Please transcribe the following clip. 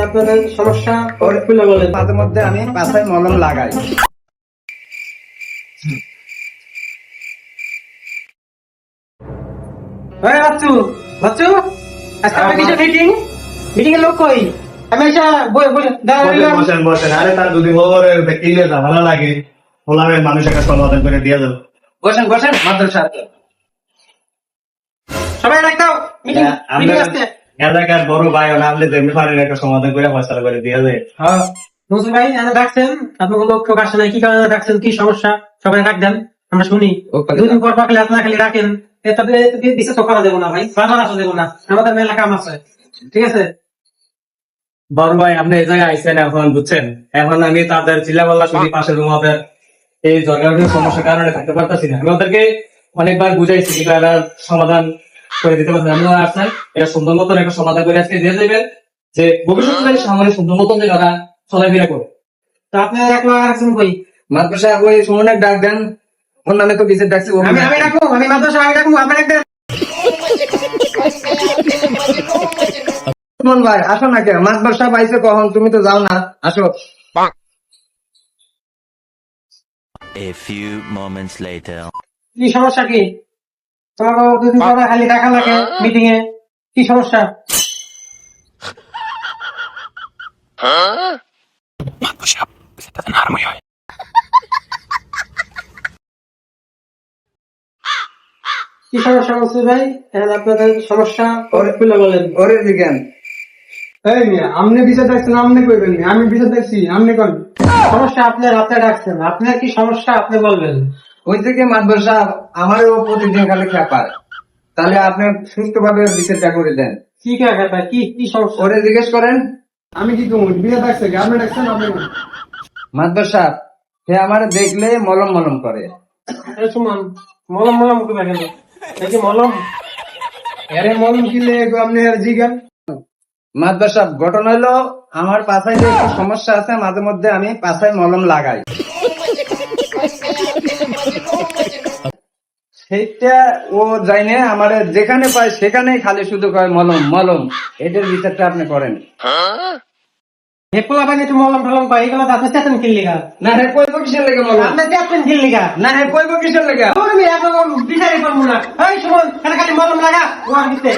আপনাদের সমস্যা খুলে বলেন। মাঝে মধ্যে আমি পাছায় মলম লাগাই। বাচ্চু বাচ্চু, আজকে আপনার কিসের মিটিং? মিটিং এর লোক কই? আমি এসে বসেন বসেন। আরে তার দুদিন ওভারে কিনলে ভালো লাগে, বললাম মানুষ একটা সমাধান করে দিয়ে যাবো। বসেন বসেন মাদ্রাসা সবাই রাখতাও মিটিং মিটিং আসছে। এলাকার বড় ভাই আপনি যেমনি পারেন একটা সমাধান করে ফয়সালা করে দিয়ে যায়। হ্যাঁ নজরুল ভাই ডাকছেন, আপনার লোক কেউ আসে নাই, কি কারণে ডাকছেন, কি সমস্যা সবাই ডাক দেন, আমরা শুনি। দুদিন পর পাকলে আপনার খালি ডাকেন, তারপরে বিশেষ করা দেবো না ভাই, বাজার আসা দেবো না, আমাদের মেলা কাম আছে। ঠিক আছে বড় ভাই আপনি এই জায়গায় আইসেন এখন, বুঝছেন? এখন আমি তাদের চিল্লাপাল্লা শুনি পাশের রুম ওদের এই জরুরি সমস্যার কারণে থাকতে পারতেছি না। আমি ওদেরকে অনেকবার বুঝাইছি কিন্তু এরা সমাধান করে দিতে পারছেন। আমি আসছেন এটা সুন্দর মতন একটা সমাধান করে আজকে দিয়ে দেবেন, যে ভবিষ্যতে সামনে সুন্দর মতন যে ওরা চলাফেরা করে। তো আপনি একলা আছেন কই? মাদ্রাসা ওই সুমনের ডাক দেন, ওর নামে তো বিশেষ ডাকছি। আমি ডাকবো, আমি মাদ্রাসা আমি ডাকবো, আপনি ডাক দেন। সুমন ভাই আসো না কেন? মাদ্রাসা পাইছে কখন? তুমি তো যাও না, আসো। A few moments later. কি সমস্যা কি? তোমাকে দুদিন পর খালি টাকা লাগে মিটিং এ, কি সমস্যা? কি সমস্যা বলছি ভাই? এখন আপনাদের সমস্যা খুলে বলেন। ওরে বিজ্ঞান আমনে বিচার দেখছেন, আমনে কইবেন, আমি বিচার দেখছি, আমনে কোন সমস্যা? আপনার রাতে ডাকছেন, আপনার কি সমস্যা আপনি বলবেন। ওই থেকে মাদ্রাসা আমারও প্রতিদিন খালি খেপায়, তাহলে আপনি সুস্থভাবে বিচারটা করে দেন। কি কাকা কি কি সমস্যা? ওরে জিজ্ঞেস করেন। আমি কি তোমার বিয়ে ডাকছে, আপনি ডাকছেন, আপনি মাদ্রাসা সে আমার দেখলে মলম মলম করে। সুমন মলম মলম করবে কেন? কি মলম? আরে মলম কিনলে আপনি আর জিগান। মাদ্রাসা ঘটনা হলো আমার পাছায় যে একটু সমস্যা আছে, মাঝে মধ্যে আমি পাছায় মলম লাগাই। সেইটা ও যাইনে আমার যেখানে পায় সেখানেই খালি শুধু কয় মলম মলম। এটার বিচারটা আপনি করেন। হেপলা বানি একটু মলম টলম পাই, এগুলো আপনি চেতেন কিনলিগা না হ্যাঁ কইব কিসের লেগে মলম? আপনি চেতেন কিনলিগা না হ্যাঁ কইব কিসের লেগে? তুমি একদম বিচারই করবো না। এই সুমন খালি মলম লাগা ও আর দিতে